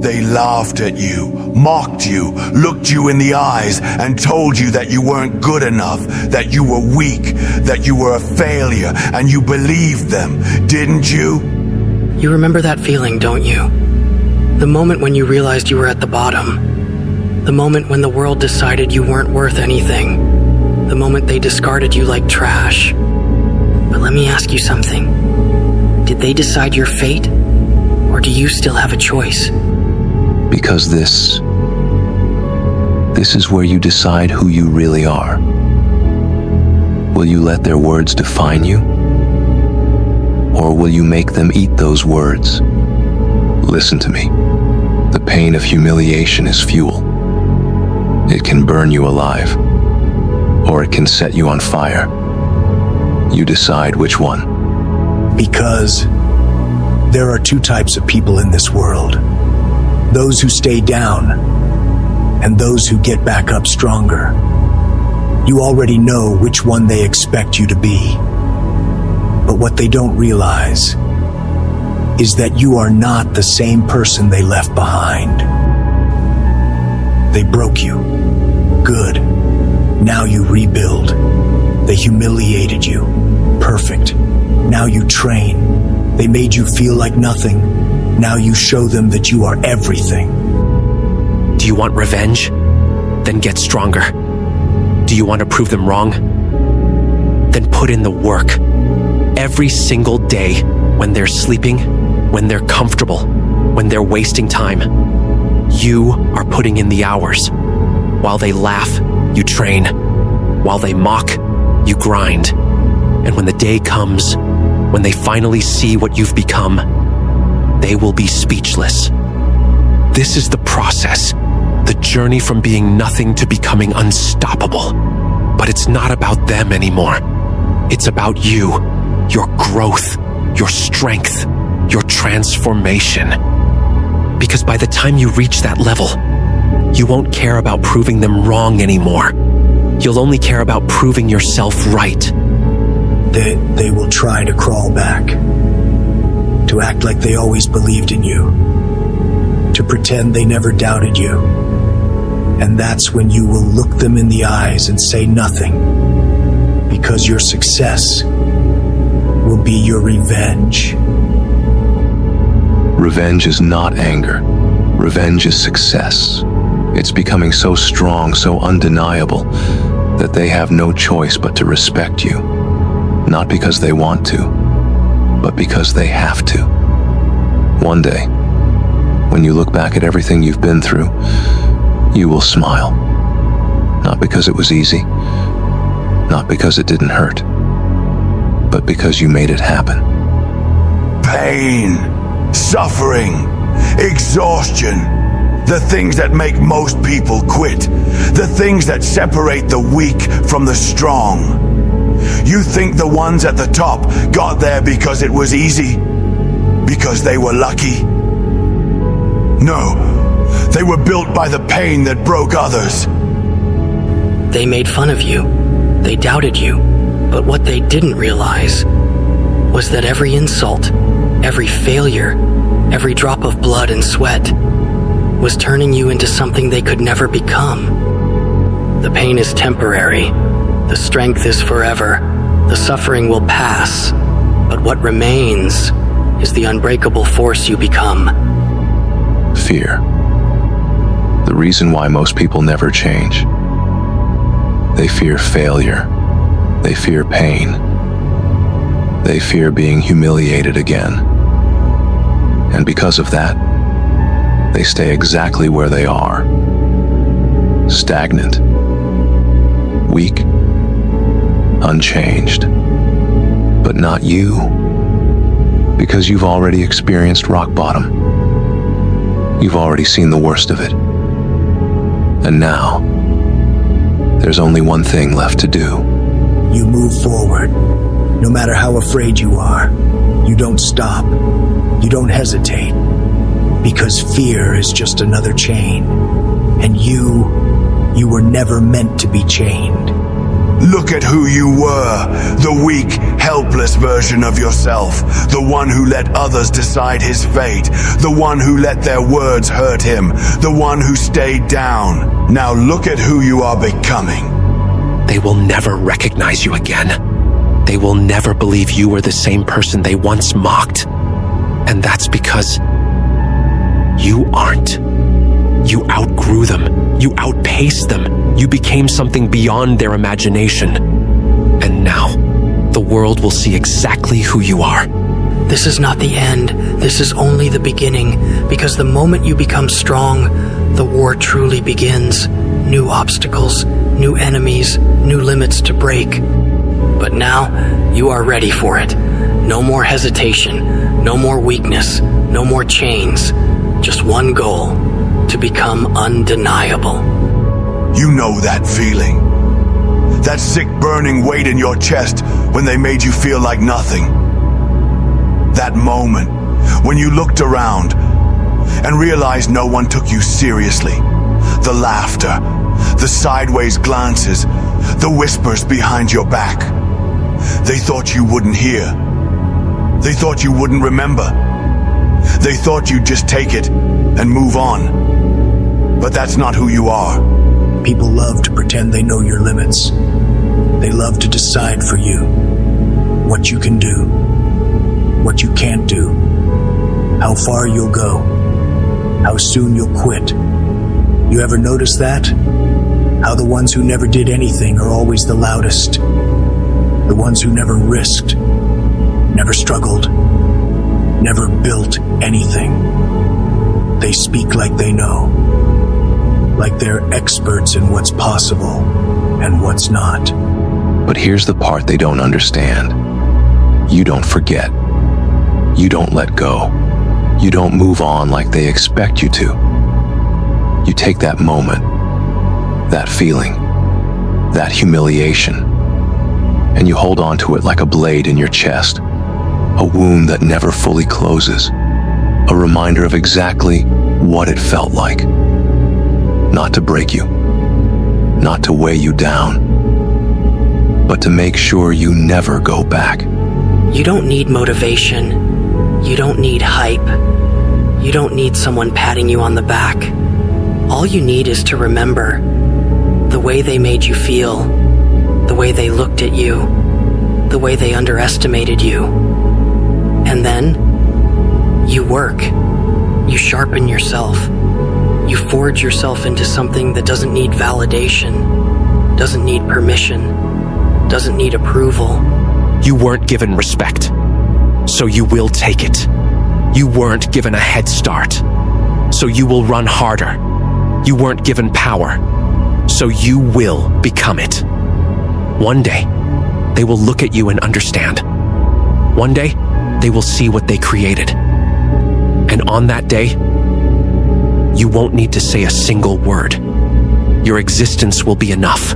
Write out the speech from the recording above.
They laughed at you, mocked you, looked you in the eyes, and told you that you weren't good enough, that you were weak, that you were a failure, and you believed them, didn't you? You remember that feeling, don't you? The moment when you realized you were at the bottom. The moment when the world decided you weren't worth anything. The moment they discarded you like trash. But let me ask you something. Did they decide your fate? Or do you still have a choice? Because this is where you decide who you really are. Will you let their words define you? Or will you make them eat those words? Listen to me. The pain of humiliation is fuel. It can burn you alive, or it can set you on fire. You decide which one. Because there are two types of people in this world. Those who stay down, and those who get back up stronger. You already know which one they expect you to be. But what they don't realize is that you are not the same person they left behind. They broke you. Good. Now you rebuild. They humiliated you. Perfect. Now you train. They made you feel like nothing. Now you show them that you are everything. Do you want revenge? Then get stronger. Do you want to prove them wrong? Then put in the work. Every single day, when they're sleeping, when they're comfortable, when they're wasting time, you are putting in the hours. While they laugh, you train. While they mock, you grind. And when the day comes, when they finally see what you've become, they will be speechless. This is the process, the journey from being nothing to becoming unstoppable. But it's not about them anymore. It's about you, your growth, your strength, your transformation. Because by the time you reach that level, you won't care about proving them wrong anymore. You'll only care about proving yourself right. They will try to crawl back. To act like they always believed in you. To pretend they never doubted you. And that's when you will look them in the eyes and say nothing. Because your success will be your revenge. Revenge is not anger. Revenge is success. It's becoming so strong, so undeniable, that they have no choice but to respect you. Not because they want to, but because they have to. One day, when you look back at everything you've been through, you will smile. Not because it was easy, not because it didn't hurt, but because you made it happen. Pain, suffering, exhaustion, the things that make most people quit, the things that separate the weak from the strong. You think the ones at the top got there because it was easy? Because they were lucky? No, they were built by the pain that broke others. They made fun of you. They doubted you. But what they didn't realize was that every insult, every failure, every drop of blood and sweat was turning you into something they could never become. The pain is temporary. The strength is forever. The suffering will pass. But what remains is the unbreakable force you become. Fear. The reason why most people never change. They fear failure. They fear pain. They fear being humiliated again. And because of that, they stay exactly where they are. Stagnant. Weak. Unchanged. But not you. Because you've already experienced rock bottom. You've already seen the worst of it. And now, there's only one thing left to do. You move forward. No matter how afraid you are, you don't stop. You don't hesitate. Because fear is just another chain. And you were never meant to be chained. Look at who you were, the weak, helpless version of yourself, the one who let others decide his fate, the one who let their words hurt him, the one who stayed down. Now look at who you are becoming. They will never recognize you again. They will never believe you were the same person they once mocked. And that's because you aren't. You outgrew them. You outpaced them. You became something beyond their imagination. And now, the world will see exactly who you are. This is not the end. This is only the beginning, because the moment you become strong, the war truly begins. New obstacles, new enemies, new limits to break. But now, you are ready for it. No more hesitation, no more weakness, no more chains. Just one goal, to become undeniable. You know that feeling. That sick burning weight in your chest when they made you feel like nothing. That moment when you looked around and realized no one took you seriously. The laughter, the sideways glances, the whispers behind your back. They thought you wouldn't hear. They thought you wouldn't remember. They thought you'd just take it and move on. But that's not who you are. People love to pretend they know your limits. They love to decide for you what you can do, what you can't do, how far you'll go, how soon you'll quit. You ever notice that? How the ones who never did anything are always the loudest. The ones who never risked, never struggled, never built anything. They speak like they know, like they're experts in what's possible and what's not. But here's the part they don't understand. You don't forget. You don't let go. You don't move on like they expect you to. You take that moment, that feeling, that humiliation, and you hold on to it like a blade in your chest, a wound that never fully closes, a reminder of exactly what it felt like. Not to break you, not to weigh you down, but to make sure you never go back. You don't need motivation. You don't need hype. You don't need someone patting you on the back. All you need is to remember the way they made you feel, the way they looked at you, the way they underestimated you. And then you work. You sharpen yourself. You forge yourself into something that doesn't need validation, doesn't need permission, doesn't need approval. You weren't given respect, so you will take it. You weren't given a head start, so you will run harder. You weren't given power, so you will become it. One day, they will look at you and understand. One day, they will see what they created. And on that day, you won't need to say a single word. Your existence will be enough.